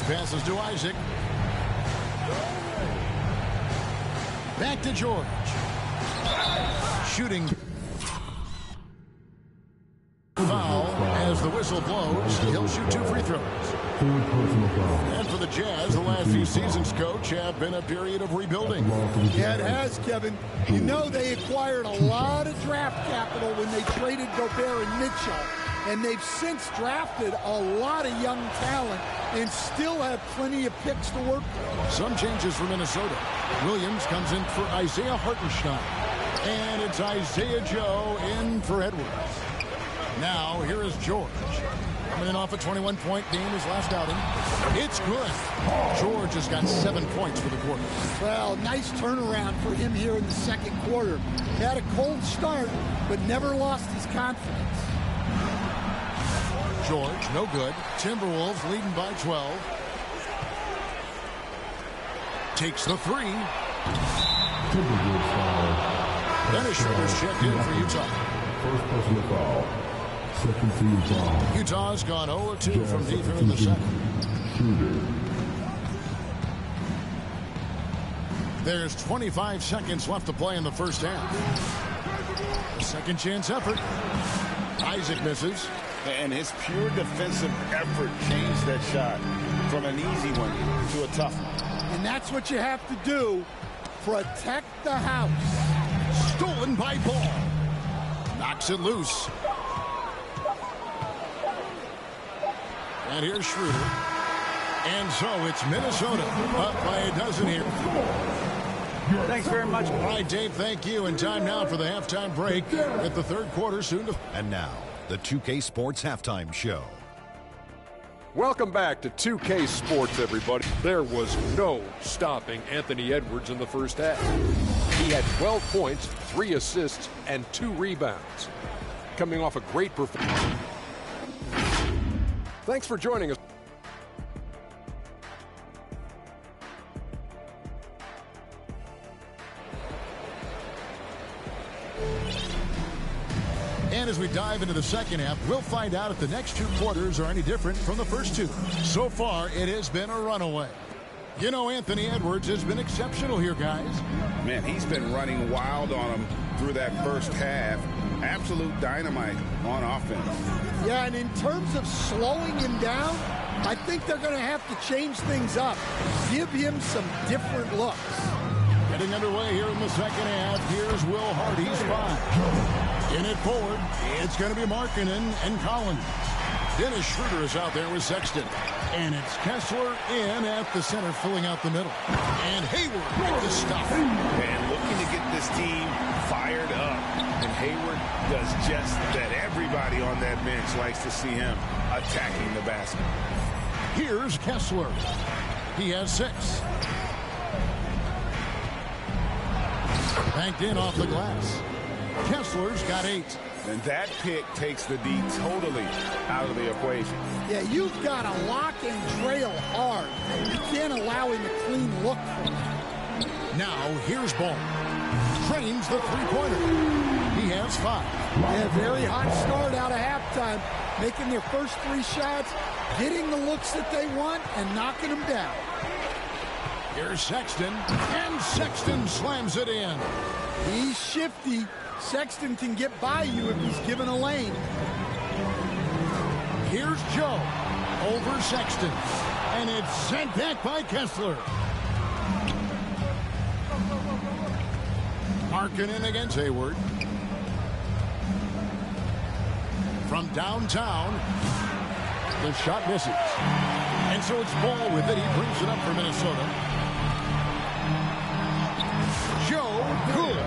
passes to Isaac. Back to George. Shooting foul as the whistle blows. He'll shoot 2 free throws. And for the Jazz, the last few seasons, Coach, have been a period of rebuilding. Yeah, it has, Kevin. You know they acquired a lot of draft capital when they traded Gobert and Mitchell. And they've since drafted a lot of young talent and still have plenty of picks to work with. Some changes for Minnesota. Williams comes in for Isaiah Hartenstein. And it's Isaiah Joe in for Edwards. Now, here is George. Coming in off a 21-point game his last outing. It's good. George has got 7 points for the quarter. Well, nice turnaround for him here in the second quarter. Had a cold start, but never lost his confidence. George, no good. Timberwolves leading by 12. Takes the 3. Dennis Schroeder's checked in for Utah. First personal foul. Second team foul. Utah's gone 0-2 from deep into the second. There's 25 seconds left to play in the first half. Second chance effort. Isaac misses. And his pure defensive effort changed that shot from an easy one to a tough one. And that's what you have to do. Protect the house. Stolen by Ball. Knocks it loose. And here's Schroeder. And so it's Minnesota up by a dozen here. Thanks very much. All right, Dave, thank you. And time now for the halftime break at the third quarter soon to... And now, the 2K Sports Halftime Show. Welcome back to 2K Sports, everybody. There was no stopping Anthony Edwards in the first half. He had 12 points, 3 assists, and 2 rebounds. Coming off a great performance. Thanks for joining us. And as we dive into the second half, we'll find out if the next 2 quarters are any different from the first 2. So far, it has been a runaway. You know, Anthony Edwards has been exceptional here, guys. Man, he's been running wild on him through that first half. Absolute dynamite on offense. Yeah, and in terms of slowing him down, I think they're going to have to change things up. Give him some different looks. Getting underway here in the second half. Here's Will Hardy's 5. In it forward, it's going to be Markkanen and Collins. Dennis Schroeder is out there with Sexton. And it's Kessler in at the center, filling out the middle. And Hayward with the stuff. And looking to get this team fired up. And Hayward does just that. Everybody on that bench likes to see him attacking the basket. Here's Kessler. He has 6. Banked in off the glass. Kessler's got 8. And that pick takes the D totally out of the equation. Yeah, you've got to lock and trail hard. You can't allow him a clean look from it. Now, here's Ball. Trains the three-pointer. He has 5. Yeah, very hot start out of halftime. Making their first 3 shots, getting the looks that they want, and knocking them down. Here's Sexton, and Sexton slams it in. He's shifty. Sexton can get by you if he's given a lane. Here's Joe over Sexton, and it's sent back by Kessler. Markkanen against Hayward. From downtown, the shot misses. And so it's Ball with it. He brings it up for Minnesota. Joe, good.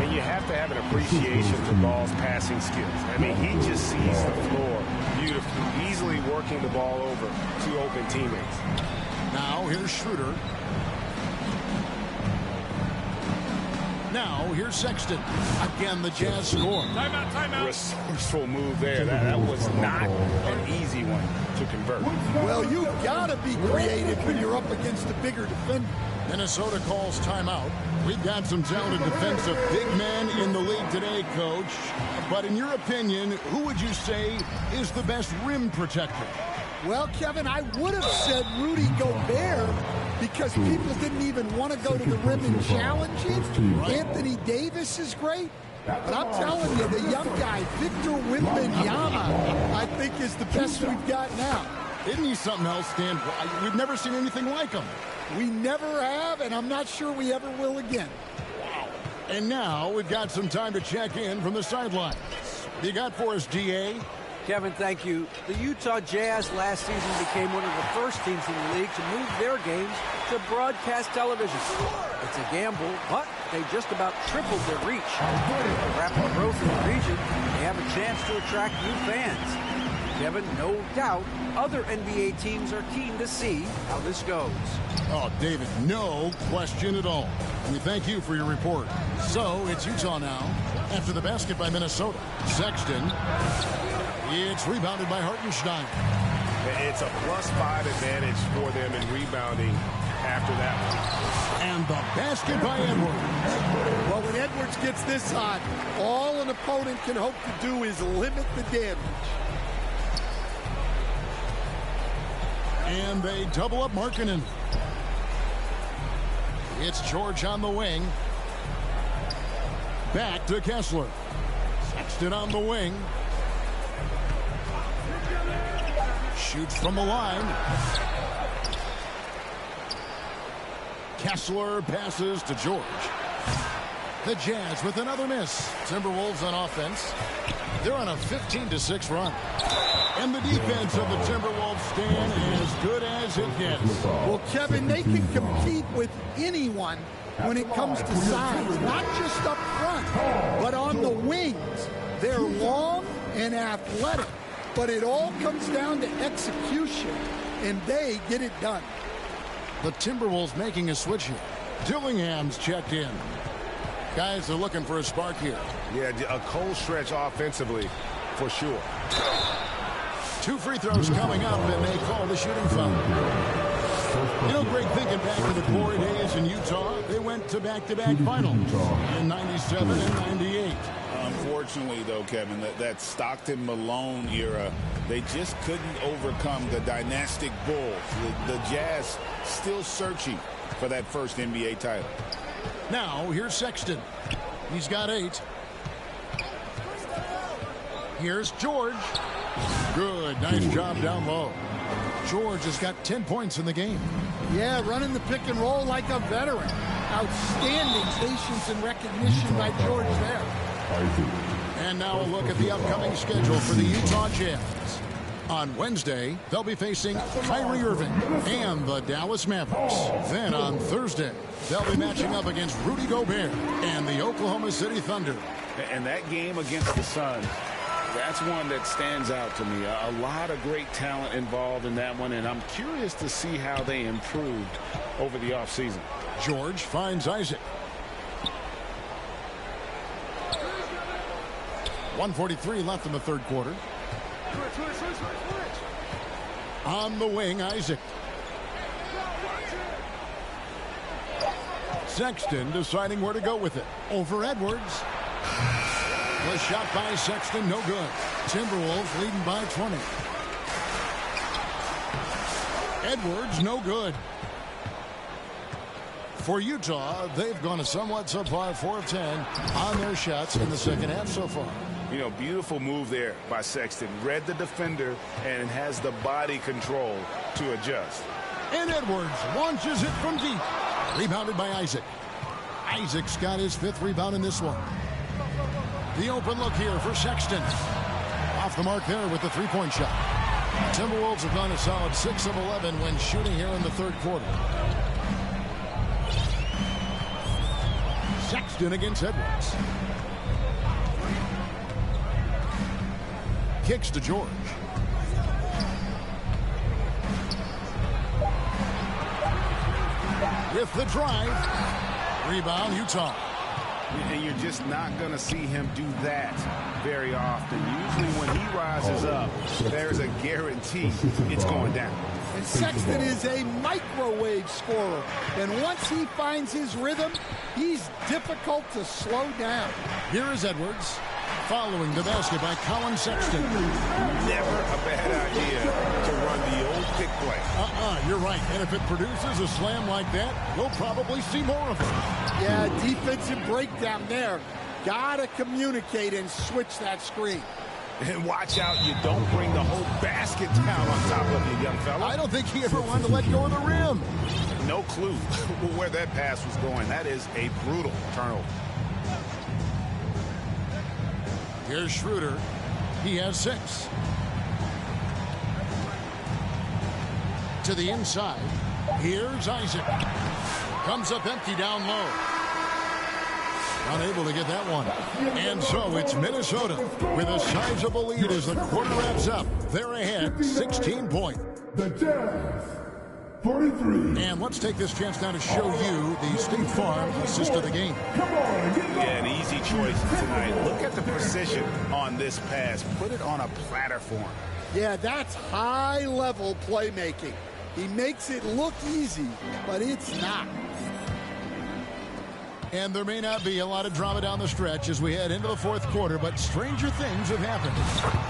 And you have to have an appreciation for Ball's passing skills. I mean, he just sees the floor beautifully, easily working the ball over to open teammates. Now, here's Schroeder. Now, here's Sexton. Again, the Jazz score. Timeout, timeout. Resourceful move there. That was not an easy one to convert. Well, you've got to be creative when you're up against a bigger defender. Minnesota calls timeout. We've got some talented defensive big men in the league today, Coach. But in your opinion, who would you say is the best rim protector? Well, Kevin, I would have said Rudy Gobert because people didn't even want to go to the rim and challenge him. Anthony Davis is great. But I'm telling you, the young guy, Victor Wembanyama, I think is the best we've got now. Isn't he something else, Stan? We've never seen anything like him. We never have, and I'm not sure we ever will again. Wow. And now we've got some time to check in from the sidelines. What you got for us, DA? Kevin, thank you. The Utah Jazz last season became one of the first teams in the league to move their games to broadcast television. It's a gamble, but they just about tripled their reach. With rapid growth in the region, they have a chance to attract new fans. Kevin, no doubt, other NBA teams are keen to see how this goes. Oh, David, no question at all. We thank you for your report. So, it's Utah now. After the basket by Minnesota. Sexton. It's rebounded by Hartenstein. It's a +5 advantage for them in rebounding after that one. And the basket by Edwards. Well, when Edwards gets this hot, all an opponent can hope to do is limit the damage. And they double up Markkanen. It's George on the wing. Back to Kessler. Sexton on the wing. Shoots from the line. Kessler passes to George. The Jazz with another miss. Timberwolves on offense. They're on a 15-6 run. And the defense of the Timberwolves stand as good as it gets. Well, Kevin, they can compete with anyone when it comes to size, not just up front, but on the wings. They're long and athletic, but it all comes down to execution, and they get it done. The Timberwolves making a switch here. Dillingham's checked in. Guys are looking for a spark here. Yeah, a cold stretch offensively, for sure. 2 free throws coming up, and they call the shooting foul. You know, Greg, thinking back to the glory days in Utah, they went to back-to-back finals in 97 and 98. Unfortunately, though, Kevin, that Stockton-Malone era, they just couldn't overcome the dynastic Bulls. The Jazz still searching for that first NBA title. Now, here's Sexton. He's got 8. Here's George. Good. Nice job down low. George has got 10 points in the game. Yeah, running the pick and roll like a veteran. Outstanding patience and recognition by George there. And now a look at the upcoming schedule for the Utah Jazz. On Wednesday, they'll be facing Kyrie Irving and the Dallas Mavericks. Then on Thursday, they'll be matching up against Rudy Gobert and the Oklahoma City Thunder. And that game against the Suns, that's one that stands out to me. A lot of great talent involved in that one, and I'm curious to see how they improved over the offseason. George finds Isaac. 1:43 left in the third quarter. On the wing, Isaac. Sexton deciding where to go with it. Over Edwards. The shot by Sexton, no good. Timberwolves leading by 20. Edwards, no good. For Utah, they've gone a somewhat subpar 4 of 10 on their shots in the second half so far. You know, beautiful move there by Sexton. Read the defender and has the body control to adjust. And Edwards launches it from deep. Rebounded by Isaac. Isaac's got his 5th rebound in this one. The open look here for Sexton. Off the mark there with the 3-point shot. Timberwolves have gone a solid 6 of 11 when shooting here in the third quarter. Sexton against Edwards. Kicks to George. With the drive. Rebound, Utah. And you're just not going to see him do that very often. Usually when he rises up, there's a guarantee it's going down. And Sexton is a microwave scorer. And once he finds his rhythm, he's difficult to slow down. Here is Edwards. Following the basket by Colin Sexton. Never a bad idea to run the old pick play. You're right. And if it produces a slam like that, we'll probably see more of it. Yeah, defensive breakdown there. Gotta communicate and switch that screen. And watch out, you don't bring the whole basket down on top of you, young fella. I don't think he ever wanted to let go of the rim. No clue where that pass was going. That is a brutal turnover. Here's Schroeder. He has 6. To the inside. Here's Isaac. Comes up empty down low. Unable to get that one. And so it's Minnesota with a sizable lead as the quarter wraps up. They're ahead 16 points. The Jazz, 43. And let's take this chance now to show you the State Farm assist of the game. Yeah, an easy choice tonight. Look at the precision on this pass. Put it on a platter form. Yeah, that's high-level playmaking. He makes it look easy, but it's not. And there may not be a lot of drama down the stretch as we head into the fourth quarter, but stranger things have happened.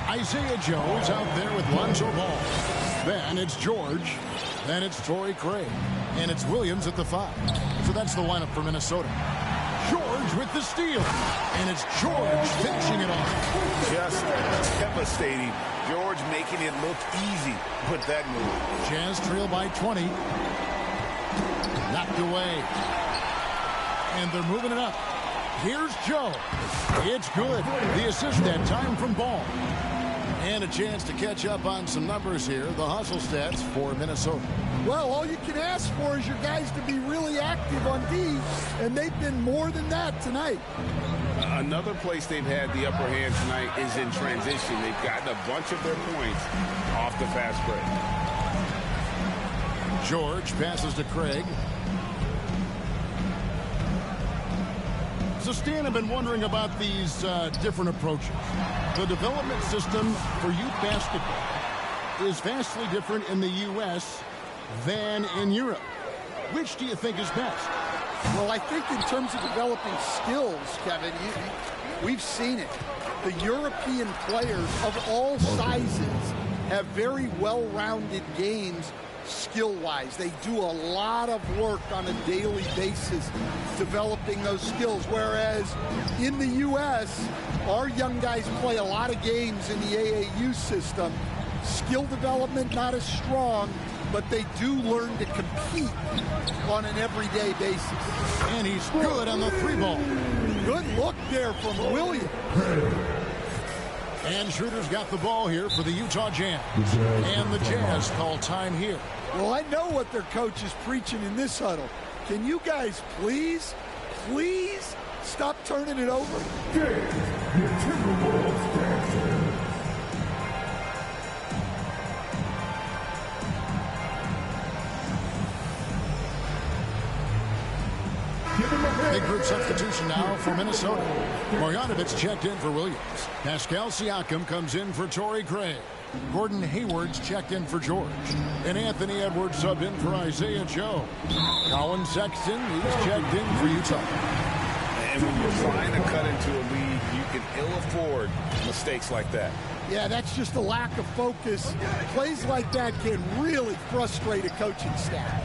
Isaiah Joe is out there with Lonzo Ball. Then it's George. Then it's Torrey Craig. And it's Williams at the 5. So that's the lineup for Minnesota. George with the steal. And it's George finishing it off. Just devastating. George making it look easy with that move. Jazz trail by 20. Knocked away. And they're moving it up. Here's Joe. It's good. The assist that time from Ball. And a chance to catch up on some numbers here. The hustle stats for Minnesota. Well, all you can ask for is your guys to be really active on D, and they've been more than that tonight. Another place they've had the upper hand tonight is in transition. They've gotten a bunch of their points off the fast break. George passes to Craig. So, Stan, I've been wondering about these different approaches. The development system for youth basketball is vastly different in the U.S. than in Europe. Which do you think is best? Well, I think in terms of developing skills, Kevin, we've seen it. The European players of all sizes have very well-rounded games skill-wise. They do a lot of work on a daily basis developing those skills, whereas in the U.S., our young guys play a lot of games in the AAU system. Skill development not as strong, but they do learn to compete on an everyday basis. And he's good on the 3-ball. Good look there from Williams. And Schroeder's got the ball here for the Utah Jazz. And the Jazz call time here. Well, I know what their coach is preaching in this huddle. Can you guys please stop turning it over? Big group substitution now for Minnesota. Marjanovic checked in for Williams. Pascal Siakam comes in for Torrey Craig. Gordon Hayward's checked in for George. And Anthony Edwards subbed in for Isaiah Joe. Colin Sexton, he's checked in for Utah. And when you're trying to cut into a lead, you can ill afford mistakes like that. Yeah, that's just a lack of focus. Plays like that can really frustrate a coaching staff.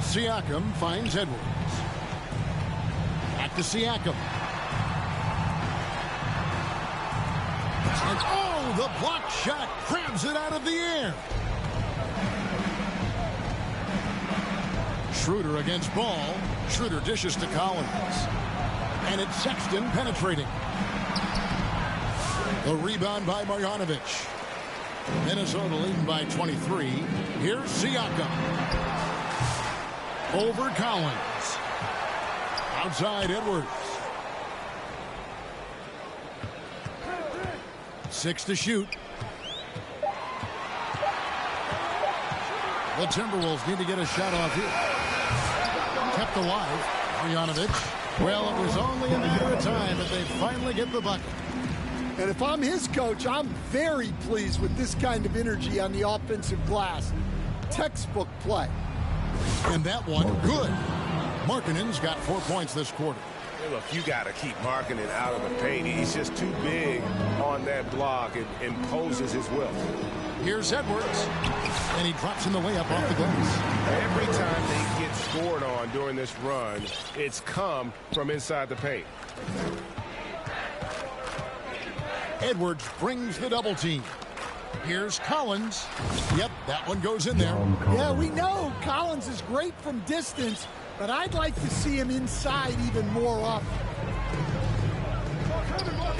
Siakam finds Edwards. Back to Siakam. And oh, the block shot grabs it out of the air. Schroeder against Ball. Schroeder dishes to Collins. And it's Sexton penetrating. The rebound by Marjanovic. Minnesota leading by 23. Here's Siakam. Over Collins. Outside Edwards. 6 to shoot. The Timberwolves need to get a shot off here. Kept alive. Marjanovic. Well, it was only a matter of time, but they finally get the bucket. And if I'm his coach, I'm very pleased with this kind of energy on the offensive glass. Textbook play. And that one, good. Markkanen's got 4 points this quarter. Look, you got to keep marking it out of the paint. He's just too big on that block. It imposes his will. Here's Edwards, and he drops in the layup off the glass. Every time they get scored on during this run, it's come from inside the paint. Edwards brings the double team. Here's Collins. Yep, that one goes in there. Yeah, we know Collins is great from distance, but I'd like to see him inside even more often.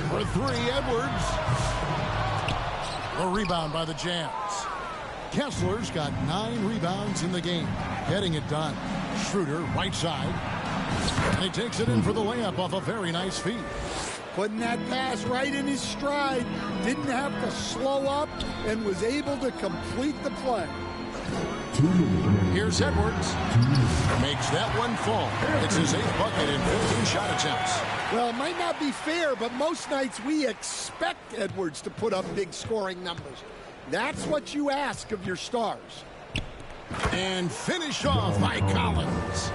For three, Edwards. A rebound by the Jazz. Kessler's got 9 rebounds in the game. Getting it done. Schroeder, right side. And he takes it in for the layup off a very nice feed. Putting that pass right in his stride. Didn't have to slow up and was able to complete the play. Here's Edwards. Makes that one fall. It's his 8th bucket in 15 shot attempts. Well, it might not be fair, but most nights we expect Edwards to put up big scoring numbers. That's what you ask of your stars. And finish off by Collins.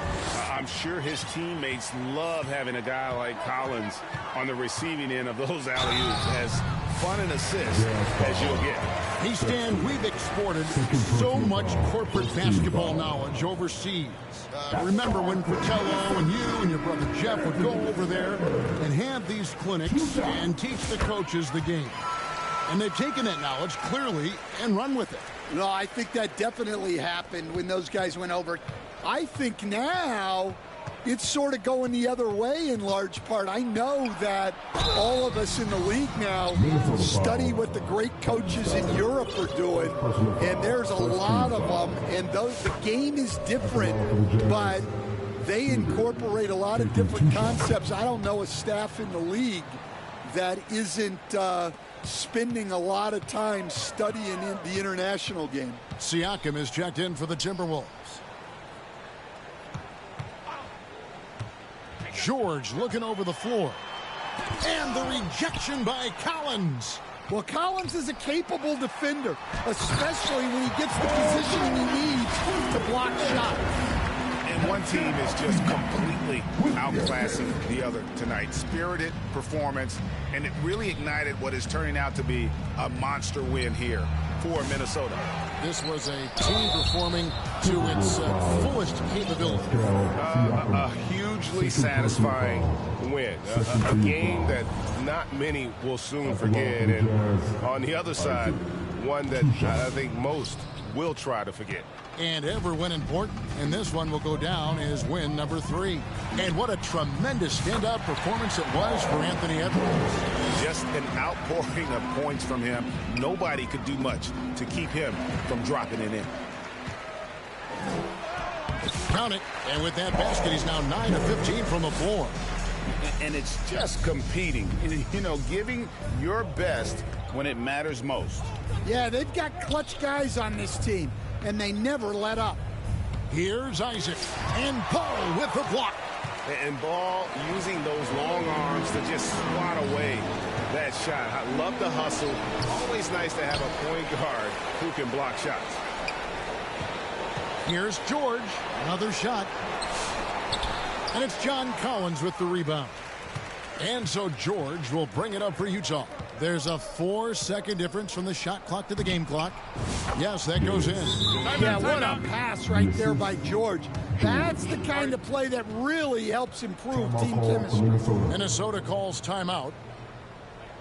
I'm sure his teammates love having a guy like Collins on the receiving end of those alley-oops. As fun an assist as you'll get. Hey, Stan, we've exported so much corporate basketball knowledge overseas. Remember when Fratello and you and your brother Jeff would go over there and have these clinics and teach the coaches the game. And they've taken that knowledge clearly and run with it. No, I think that definitely happened when those guys went over. I think now it's sort of going the other way in large part. I know that all of us in the league now study what the great coaches in Europe are doing, and there's a lot of them, and the game is different, but they incorporate a lot of different concepts. I don't know a staff in the league that isn't spending a lot of time studying in the international game. Siakam is checked in for the Timberwolves. George looking over the floor. And the rejection by Collins. Well, Collins is a capable defender, especially when he gets the positioning he needs to block shots. And one team is just completely outclassing the other tonight. Spirited performance, and it really ignited what is turning out to be a monster win here for Minnesota. This was a team performing to its fullest capability. A hugely satisfying win. A game that not many will soon forget. And on the other side, one that I think most will try to forget. And every win important, and this one will go down as win number 3. And what a tremendous standout performance it was for Anthony Edwards. Just an outpouring of points from him. Nobody could do much to keep him from dropping it in. Count it, and with that basket, he's now 9 of 15 from the floor. And it's just competing, you know, giving your best when it matters most. Yeah, they've got clutch guys on this team, and they never let up. Here's Isaac, and Ball with the block. And Ball using those long arms to just swat away that shot. I love the hustle. Always nice to have a point guard who can block shots. Here's George, another shot. And it's John Collins with the rebound. And so George will bring it up for Utah. There's a 4-second difference from the shot clock to the game clock. Yes, that goes in. Yeah, what a pass right there by George. That's the kind of play that really helps improve team chemistry. Minnesota calls timeout.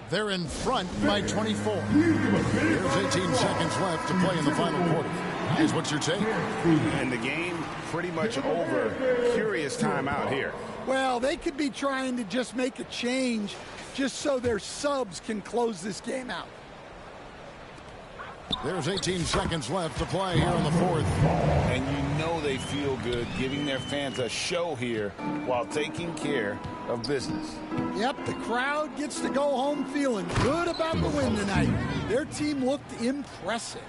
They're in front by 24. There's 18 seconds left to play in the final quarter. Here's what's your take? And the game pretty much over. Curious timeout here. Well, they could be trying to just make a change just so their subs can close this game out. There's 18 seconds left to play here in the fourth. And you know they feel good giving their fans a show here while taking care of business. Yep, the crowd gets to go home feeling good about the win tonight. Their team looked impressive.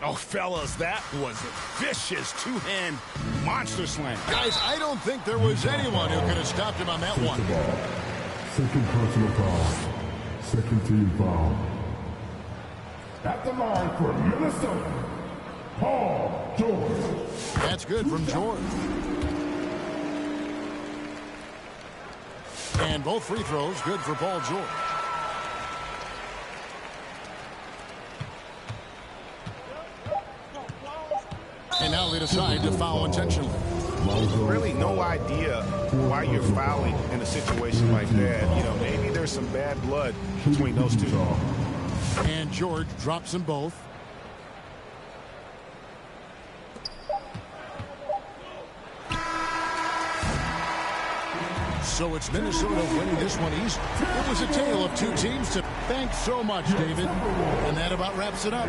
Oh, fellas, that was a vicious two-hand monster slam. Guys, I don't think there was anyone who could have stopped him on that one. Second personal foul. Second team foul. At the line for Minnesota, Paul George. That's good from George. And both free throws good for Paul George. And now they decide to foul intentionally. Really no idea why you're fouling in a situation like that. You know, maybe there's some bad blood between those two. And George drops them both. So it's Minnesota winning this one easy. It was a tale of two teams. Thanks so much, David. And that about wraps it up.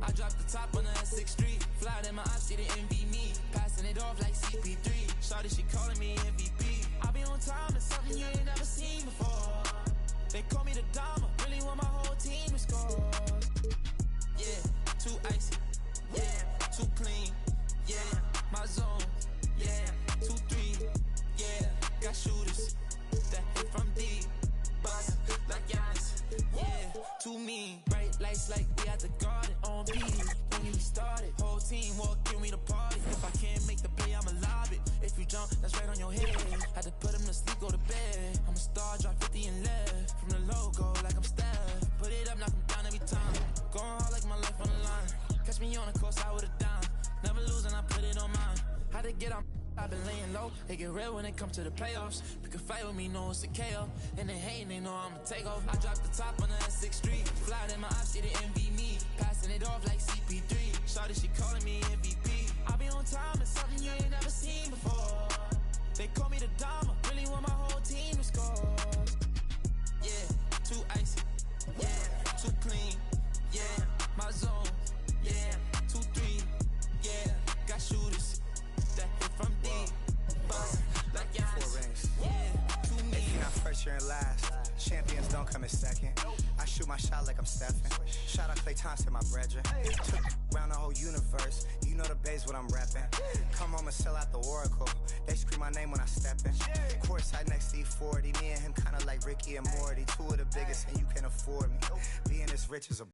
I dropped the top on the S6 Street. Fly in my ops, she didn't envy me. Passing it off like CP3. Shawty, she calling me MVP. I be on time, it's something you ain't never seen before. They call me the Dama. Really want my whole team to score. Yeah, too icy. Yeah, too clean. Yeah, my zone. Yeah, 2-3. Yeah, got shooters that hit from deep. Bust like Giannis. Yeah, too mean. Bright lights like we at the garden. On beat, when you started. Whole team walking me to party. If I can't make the play, I'ma lob it. If you jump, that's right on your head. Had to put him to sleep, go to bed. I'm a star, drop 50 and left. From the logo, like I'm Steph. Put it up, knock him down every time. Going hard like my life on the line. Catch me on the course, I would've down. Never lose and I put it on mine. Had to get on. I've been laying low, it get real when it comes to the playoffs. You can fight with me, know it's a KO. And they hating, they know I'ma take off. I dropped the top on the S6 Street. Fly in my ops, she didn't envy me. Passing it off like CP3. Shawty, she calling me MVP. I be on time, it's something you ain't never seen before. They call me the Dama. Really want my whole team to score. Yeah, too icy. Yeah, too clean. Yeah, my zone. Yeah, 2-3. Yeah, got shooters that hit from deep. Bust like Giannis. Yeah, too mean. If you're not first, you're in last. Champions don't come in second. I shoot my shot like I'm Stephen. Shout out Klay Thompson, my brethren. Took around the whole universe. You know the base what I'm reppin'. Come home and sell out the Oracle. They scream my name when I step in. Courtside next to E40. Me and him kinda like Ricky and Morty. Two of the biggest and you can afford me. Being this rich is a